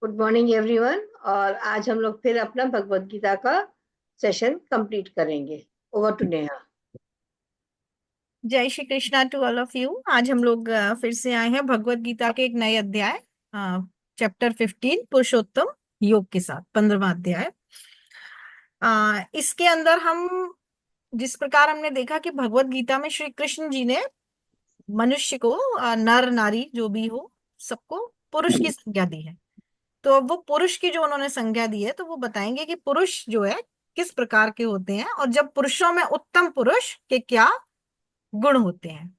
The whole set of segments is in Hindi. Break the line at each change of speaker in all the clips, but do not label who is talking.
Good morning everyone. और आज हम लोग फिर अपना भगवत गीता का सेशन कंप्लीट करेंगे। Over to Neha.
जय Shri Krishna to all of you. आज हम लोग फिर से आए हैं भगवत गीता के एक नए अध्याय चैप्टर 15 पुरुषोत्तम योग के साथ 15वां अध्याय। इसके अंदर हम जिस प्रकार हमने देखा कि भगवत गीता में श्री कृष्ण जी ने मनुष्य को नर नारी जो भी हो सबको पुरुष की संज्ञा दी है। तो अब वो पुरुष की जो उन्होंने संज्ञा दी है तो वो बताएंगे कि पुरुष जो है किस प्रकार के होते हैं और जब पुरुषों में उत्तम पुरुष के क्या गुण होते हैं।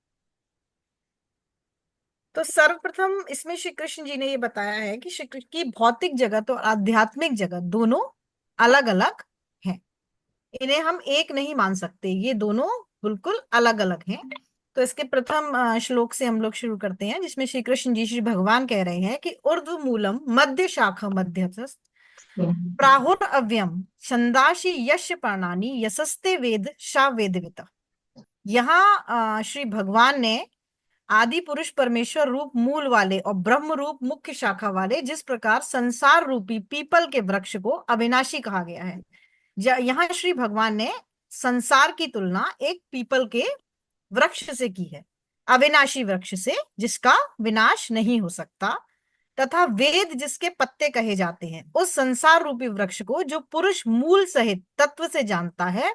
तो सर्वप्रथम इसमें श्री कृष्ण जी ने ये बताया है कि श्री कृष्ण की भौतिक जगत और आध्यात्मिक जगत दोनों अलग अलग हैं। इन्हें हम एक नहीं मान सकते, ये दोनों बिल्कुल अलग अलग हैं। तो इसके प्रथम श्लोक से हम लोग शुरू करते हैं, जिसमें श्री कृष्ण जी श्री भगवान कह रहे हैं कि ऊर्ध्व मूलम मध्य शाखा मध्यस्थः प्राहुर अव्ययम छंदांसि यस्य पर्णानि यशस्ते वेद सा वेदविता। यहाँ श्री भगवान ने आदि पुरुष परमेश्वर रूप मूल वाले और ब्रह्म रूप मुख्य शाखा वाले जिस प्रकार संसार रूपी पीपल के वृक्ष को अविनाशी कहा गया है, यहाँ श्री भगवान ने संसार की तुलना एक पीपल के वृक्ष से की है, अविनाशी वृक्ष से जिसका विनाश नहीं हो सकता। तथा वेद जिसके पत्ते कहे जाते हैं उस संसार रूपी वृक्ष को जो पुरुष मूल सहित तत्व से जानता है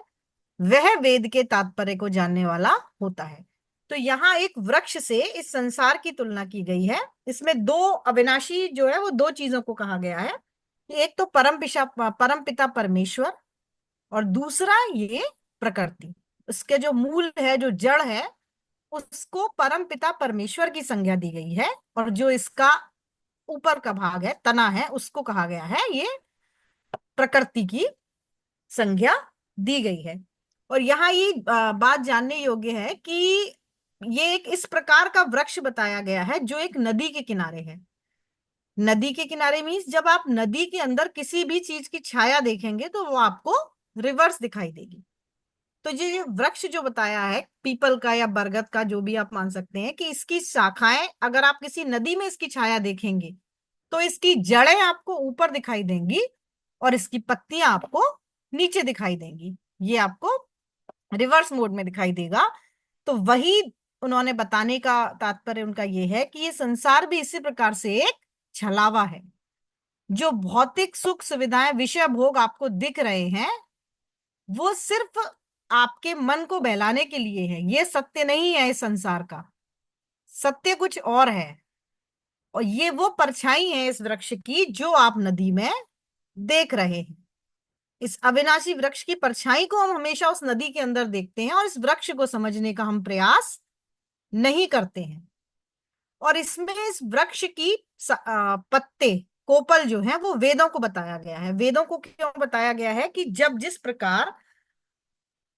वह वेद के तात्पर्य को जानने वाला होता है। तो यहाँ एक वृक्ष से इस संसार की तुलना की गई है। इसमें दो अविनाशी जो है वो दो चीजों को कहा गया है कि एक तो परम पिता परमेश्वर और दूसरा ये प्रकृति। उसके जो मूल है जो जड़ है उसको परम पिता परमेश्वर की संज्ञा दी गई है और जो इसका ऊपर का भाग है तना है उसको कहा गया है ये प्रकृति की संज्ञा दी गई है। और यहाँ ये बात जानने योग्य है कि ये एक इस प्रकार का वृक्ष बताया गया है जो एक नदी के किनारे है। नदी के किनारे मीन्स जब आप नदी के अंदर किसी भी चीज की छाया देखेंगे तो वो आपको रिवर्स दिखाई देगी। तो ये वृक्ष जो बताया है पीपल का या बरगद का जो भी आप मान सकते हैं कि इसकी शाखाएं अगर आप किसी नदी में इसकी छाया देखेंगे तो इसकी जड़ें आपको ऊपर दिखाई देंगी और इसकी पत्तियां आपको नीचे दिखाई देंगी। ये आपको रिवर्स मोड में दिखाई देगा। तो वही उन्होंने बताने का तात्पर्य उनका ये है कि ये संसार भी इसी प्रकार से एक छलावा है। जो भौतिक सुख सुविधाएं विषय भोग आपको दिख रहे हैं वो सिर्फ आपके मन को बहलाने के लिए है, ये सत्य नहीं है। इस संसार का सत्य कुछ और है और ये वो परछाई है इस वृक्ष की जो आप नदी में देख रहे हैं। इस अविनाशी वृक्ष की परछाई को हम हमेशा उस नदी के अंदर देखते हैं और इस वृक्ष को समझने का हम प्रयास नहीं करते हैं। और इसमें इस वृक्ष की पत्ते कोपल जो है वो वेदों को बताया गया है। वेदों को क्यों बताया गया है कि जब जिस प्रकार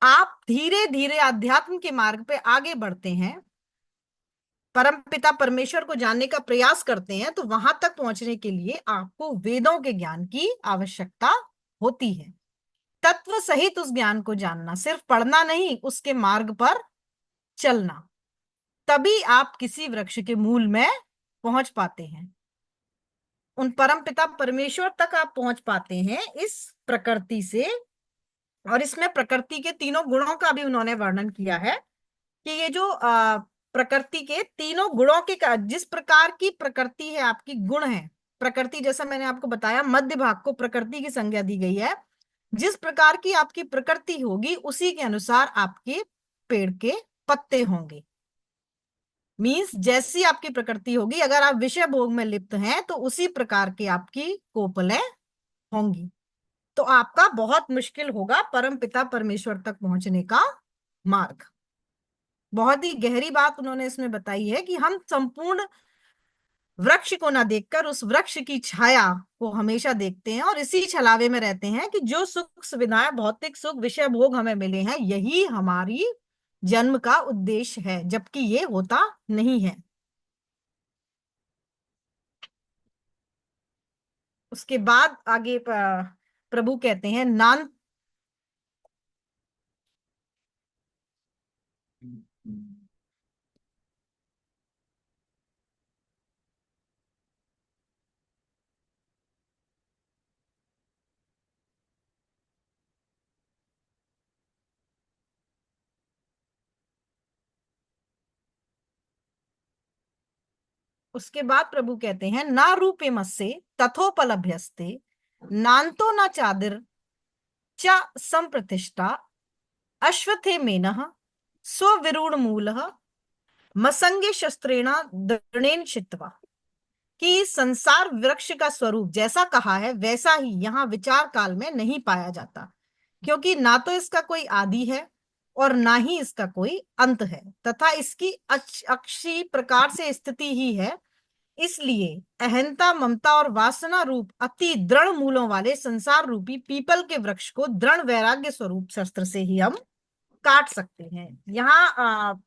आप धीरे धीरे अध्यात्म के मार्ग पे आगे बढ़ते हैं, परम पिता परमेश्वर को जानने का प्रयास करते हैं, तो वहां तक पहुंचने के लिए आपको वेदों के ज्ञान की आवश्यकता होती है। तत्व सहित उस ज्ञान को जानना, सिर्फ पढ़ना नहीं, उसके मार्ग पर चलना, तभी आप किसी वृक्ष के मूल में पहुंच पाते हैं। उन परम पिता परमेश्वर तक आप पहुंच पाते हैं इस प्रकृति से। और इसमें प्रकृति के तीनों गुणों का भी उन्होंने वर्णन किया है कि ये जो प्रकृति के तीनों गुणों के जिस प्रकार की प्रकृति है आपकी गुण है। प्रकृति जैसा मैंने आपको बताया मध्य भाग को प्रकृति की संज्ञा दी गई है। जिस प्रकार की आपकी प्रकृति होगी उसी के अनुसार आपके पेड़ के पत्ते होंगे। मीन्स जैसी आपकी प्रकृति होगी, अगर आप विषय भोग में लिप्त हैं तो उसी प्रकार की आपकी कोपलें होंगी। तो आपका बहुत मुश्किल होगा परम पिता परमेश्वर तक पहुंचने का मार्ग। बहुत ही गहरी बात उन्होंने इसमें बताई है कि हम संपूर्ण वृक्ष को ना देखकर उस वृक्ष की छाया को हमेशा देखते हैं और इसी छलावे में रहते हैं कि जो सुख सुविधाएं भौतिक सुख विषय भोग हमें मिले हैं यही हमारी जन्म का उद्देश्य है, जबकि ये होता नहीं है। उसके बाद आगे प्रभु कहते हैं नान। उसके बाद प्रभु कहते हैं, ना रूपेमस्से तथोपलभ्यस्ते नान्तो न चादिर च संप्रतिष्ठा अश्वत्थे मेनः स्वविरूढ़ मूलः मसंगे शस्त्रेण दृढ़ेन छित्त्वा। कि संसार वृक्ष का स्वरूप जैसा कहा है वैसा ही यहाँ विचार काल में नहीं पाया जाता, क्योंकि ना तो इसका कोई आदि है और ना ही इसका कोई अंत है, तथा इसकी अक्षी प्रकार से स्थिति ही है। इसलिए अहंता, ममता और वासना रूप अति दृढ़ मूलों वाले संसार रूपी पीपल के वृक्ष को दृढ़ वैराग्य स्वरूप शस्त्र से ही हम काट सकते हैं। यहाँ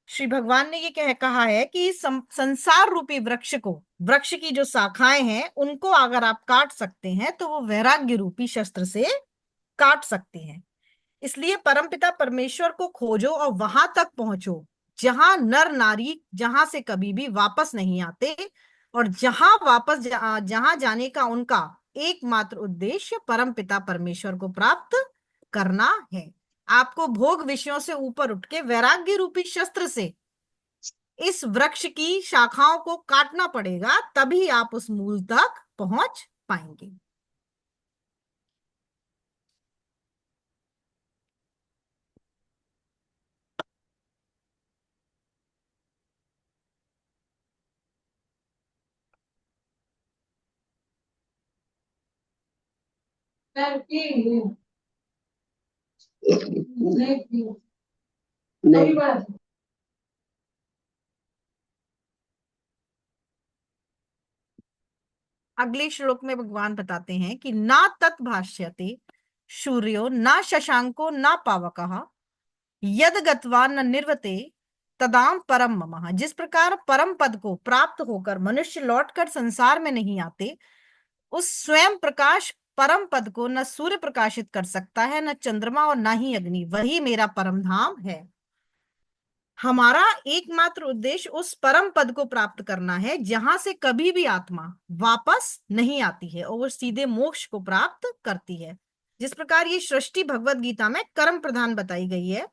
श्री भगवान ने ये कहा है कि संसार रूपी वृक्ष को, वृक्ष की जो शाखाएं हैं उनको अगर आप काट सकते हैं तो वो वैराग्य रूपी शस्त्र से काट सकते हैं। इसलिए परमपिता परमेश्वर को खोजो और वहां तक पहुंचो जहां नर नारी जहां से कभी भी वापस नहीं आते, और जहां वापस जहां जाने का उनका एकमात्र उद्देश्य परमपिता परमेश्वर को प्राप्त करना है। आपको भोग विषयों से ऊपर उठ के वैराग्य रूपी शस्त्र से इस वृक्ष की शाखाओं को काटना पड़ेगा, तभी आप उस मूल तक पहुंच पाएंगे।
नहीं।
अगले श्लोक में भगवान बताते हैं कि ना तत् भाष्यते सूर्यो ना शशांको ना पावकः यद गत्वा न निर्वते तदाम परम ममः। जिस प्रकार परम पद को प्राप्त होकर मनुष्य लौटकर संसार में नहीं आते, उस स्वयं प्रकाश परम पद को न सूर्य प्रकाशित कर सकता है, न चंद्रमा और न ही अग्नि, वही मेरा परम धाम है। हमारा एकमात्र उद्देश्य उस परम पद को प्राप्त करना है जहां से कभी भी आत्मा वापस नहीं आती है और वो सीधे मोक्ष को प्राप्त करती है। जिस प्रकार ये सृष्टि भगवत गीता में कर्म प्रधान बताई गई है,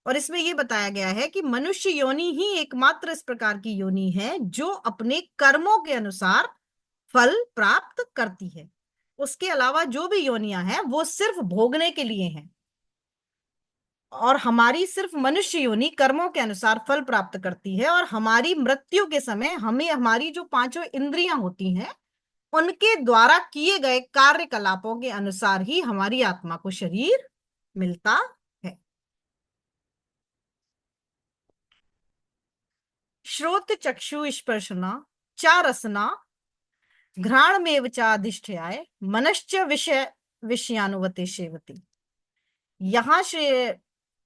और इसमें यह बताया गया है कि मनुष्य योनि ही एकमात्र इस प्रकार की योनि है जो अपने कर्मों के अनुसार फल प्राप्त करती है। उसके अलावा जो भी योनियां हैं वो सिर्फ भोगने के लिए हैं, और हमारी सिर्फ मनुष्य योनि कर्मों के अनुसार फल प्राप्त करती है। और हमारी मृत्यु के समय हमें हमारी जो पांचों इंद्रियां होती हैं उनके द्वारा किए गए कार्यकलापों के अनुसार ही हमारी आत्मा को शरीर मिलता है। श्रोत चक्षु स्पर्शना चा रसना घ्राणमेव चाधिष्ठ्याय मनश्च विषयानुवते सेवति। यहाँ श्री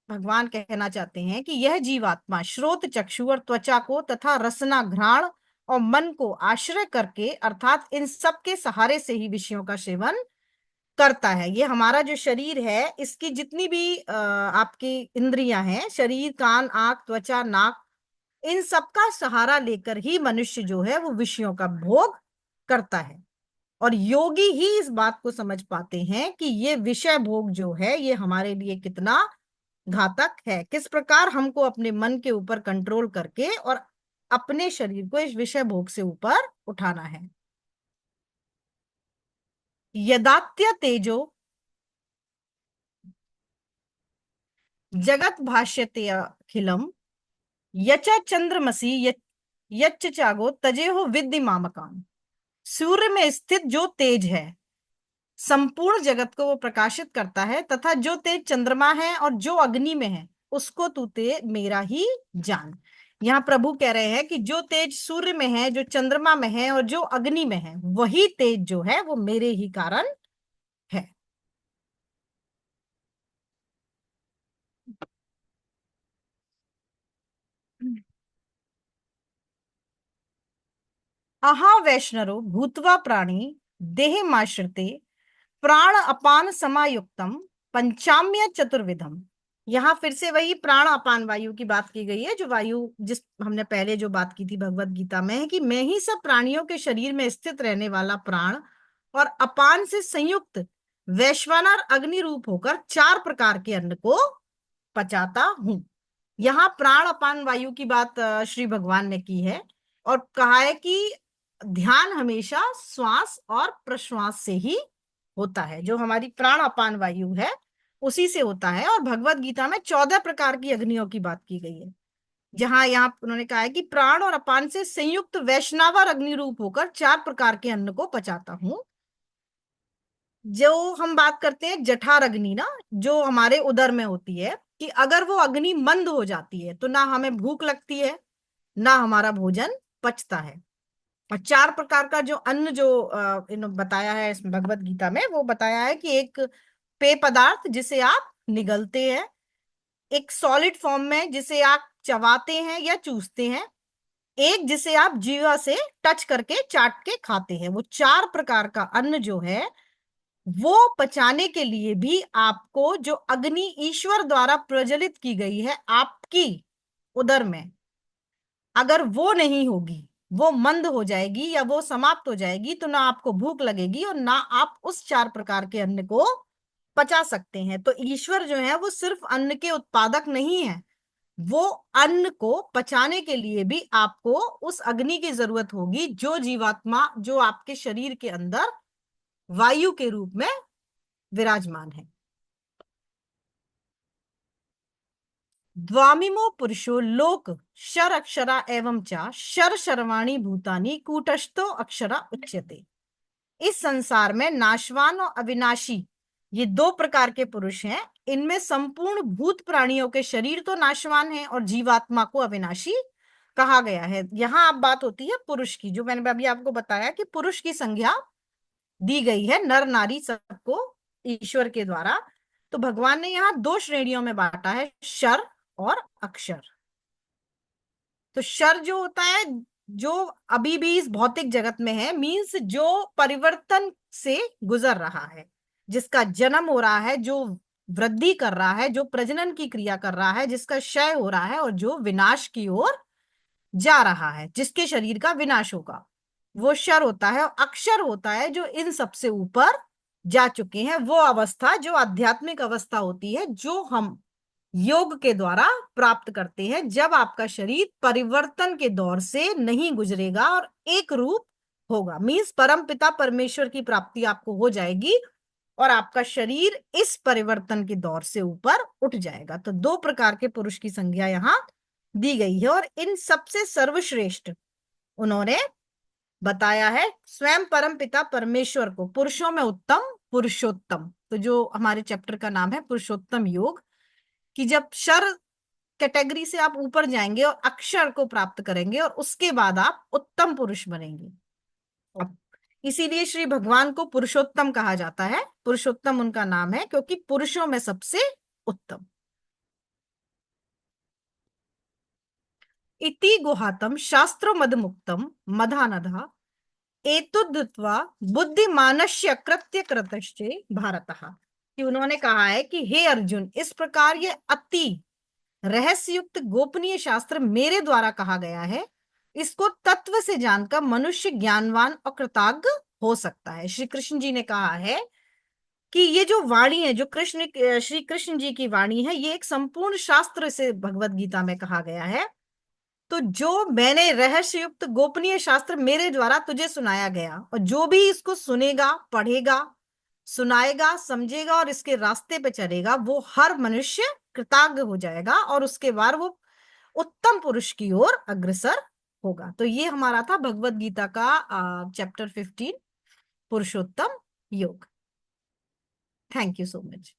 भगवान कहना चाहते हैं कि यह जीवात्मा श्रोत चक्षु और त्वचा को तथा रसना घ्राण और मन को आश्रय करके, अर्थात इन सब के सहारे से ही विषयों का सेवन करता है। ये हमारा जो शरीर है, इसकी जितनी भी आपकी इंद्रियां हैं, शरीर, कान, आंख, त्वचा, नाक, इन सब का सहारा लेकर ही मनुष्य जो है वो विषयों का भोग करता है। और योगी ही इस बात को समझ पाते हैं कि ये विषय भोग जो है ये हमारे लिए कितना घातक है, किस प्रकार हमको अपने मन के ऊपर कंट्रोल करके और अपने शरीर को इस विषय भोग से ऊपर उठाना है। यदात्य तेजो जगत भाष्यते अखिलम यच चंद्रमसी यच्च चागो तजेहो विद्धि मामकाम। सूर्य में स्थित जो तेज है संपूर्ण जगत को वो प्रकाशित करता है, तथा जो तेज चंद्रमा है और जो अग्नि में है उसको तू ते मेरा ही जान। यहाँ प्रभु कह रहे हैं कि जो तेज सूर्य में है, जो चंद्रमा में है और जो अग्नि में है, वही तेज जो है वो मेरे ही कारण है। अहा वैष्णरो भूतवा प्राणी देहमाश्रिते प्राण अपान समायुक्तम पंचाम्य चतुर्विधम। यहाँ फिर से वही प्राण अपान वायु की बात की गई है, जो वायु जिस हमने पहले जो बात की थी भगवत गीता में, है कि मैं ही सब प्राणियों के शरीर में स्थित रहने वाला प्राण और अपान से संयुक्त वैश्वानर अग्नि रूप होकर 4 प्रकार के अन्न को पचाता हूं। यहाँ प्राण अपान वायु की बात श्री भगवान ने की है, और कहा है कि ध्यान हमेशा श्वास और प्रश्वास से ही होता है, जो हमारी प्राण अपान वायु है उसी से होता है। और भगवत गीता में 14 प्रकार की अग्नियों की बात की गई है, जहां यहाँ उन्होंने कहा है कि प्राण और अपान से संयुक्त वैष्णवर अग्नि रूप होकर 4 प्रकार के अन्न को पचाता हूं। जो हम बात करते हैं जठर अग्नि ना, जो हमारे उदर में होती है, कि अगर वो अग्नि मंद हो जाती है तो ना हमें भूख लगती है, ना हमारा भोजन पचता है। और 4 प्रकार का जो अन्न जो बताया है इस भगवत गीता में, वो बताया है कि एक पेय पदार्थ जिसे आप निगलते हैं, एक सॉलिड फॉर्म में जिसे आप चबाते हैं या चूसते हैं, एक जिसे आप जीवा से टच करके चाट के खाते हैं। वो 4 प्रकार का अन्न जो है वो पचाने के लिए भी आपको जो अग्नि ईश्वर द्वारा प्रज्वलित की गई है आपकी उदर में, अगर वो नहीं होगी, वो मंद हो जाएगी या वो समाप्त हो जाएगी, तो ना आपको भूख लगेगी और ना आप उस 4 प्रकार के अन्न को पचा सकते हैं। तो ईश्वर जो है वो सिर्फ अन्न के उत्पादक नहीं है, वो अन्न को पचाने के लिए भी आपको उस अग्नि की जरूरत होगी, जो जीवात्मा जो आपके शरीर के अंदर वायु के रूप में विराजमान है। द्वामिमो पुरुषो लोक शर अक्षरा एवं चा शर शर्वाणी भूतानी कूटस्थो अक्षरा उच्यते। इस संसार में नाशवान और अविनाशी ये 2 प्रकार के पुरुष हैं। इनमें संपूर्ण भूत प्राणियों के शरीर तो नाशवान है और जीवात्मा को अविनाशी कहा गया है। यहाँ अब बात होती है पुरुष की, जो मैंने अभी आपको बताया कि पुरुष की संज्ञा दी गई है नर नारी सबको ईश्वर के द्वारा। तो भगवान ने यहाँ 2 श्रेणियों में बांटा है, शर और अक्षर। तो शर जो होता है, जो अभी भी इस भौतिक जगत में है, मीन्स जो परिवर्तन से गुजर रहा है, जिसका जन्म हो रहा है, जो वृद्धि कर रहा है, जो प्रजनन की क्रिया कर रहा है, जिसका क्षय हो रहा है और जो विनाश की ओर जा रहा है, जिसके शरीर का विनाश होगा, वो शर होता है। और अक्षर होता है जो इन सबसे ऊपर जा चुके हैं, वो अवस्था जो आध्यात्मिक अवस्था होती है, जो हम योग के द्वारा प्राप्त करते हैं, जब आपका शरीर परिवर्तन के दौर से नहीं गुजरेगा और एक रूप होगा। मीन्स परम पिता परमेश्वर की प्राप्ति आपको हो जाएगी और आपका शरीर इस परिवर्तन के दौर से ऊपर उठ जाएगा। तो 2 प्रकार के पुरुष की संज्ञा यहाँ दी गई है और इन सबसे सर्वश्रेष्ठ उन्होंने बताया है स्वयं परम पिता परमेश्वर को। पुरुषों में उत्तम पुरुषोत्तम, तो जो हमारे चैप्टर का नाम है पुरुषोत्तम योग, कि जब शर कैटेगरी से आप ऊपर जाएंगे और अक्षर को प्राप्त करेंगे और उसके बाद आप उत्तम पुरुष बनेंगे। अब इसीलिए श्री भगवान को पुरुषोत्तम कहा जाता है। पुरुषोत्तम उनका नाम है क्योंकि पुरुषों में सबसे उत्तम। इति गुहातम शास्त्रो मद मुक्तम मधानधा एतुद्ध्वा बुद्धिमानस्य कृत्य कृतश्चे भारतः। कि उन्होंने कहा है कि हे अर्जुन, इस प्रकार ये अति रहस्ययुक्त गोपनीय शास्त्र मेरे द्वारा कहा गया है, इसको तत्व से जानकर मनुष्य ज्ञानवान और कृतज्ञ हो सकता है। श्री कृष्ण जी ने कहा है कि ये जो वाणी है, जो श्री कृष्ण जी की वाणी है, ये एक संपूर्ण शास्त्र से भगवत गीता में कहा गया है। तो जो मैंने रहस्ययुक्त गोपनीय शास्त्र मेरे द्वारा तुझे सुनाया गया, और जो भी इसको सुनेगा, पढ़ेगा, सुनाएगा, समझेगा और इसके रास्ते पे चलेगा, वो हर मनुष्य कृतज्ञ हो जाएगा और उसके बाद वो उत्तम पुरुष की ओर अग्रसर होगा। तो ये हमारा था भगवत गीता का चैप्टर 15 पुरुषोत्तम योग। Thank you so much.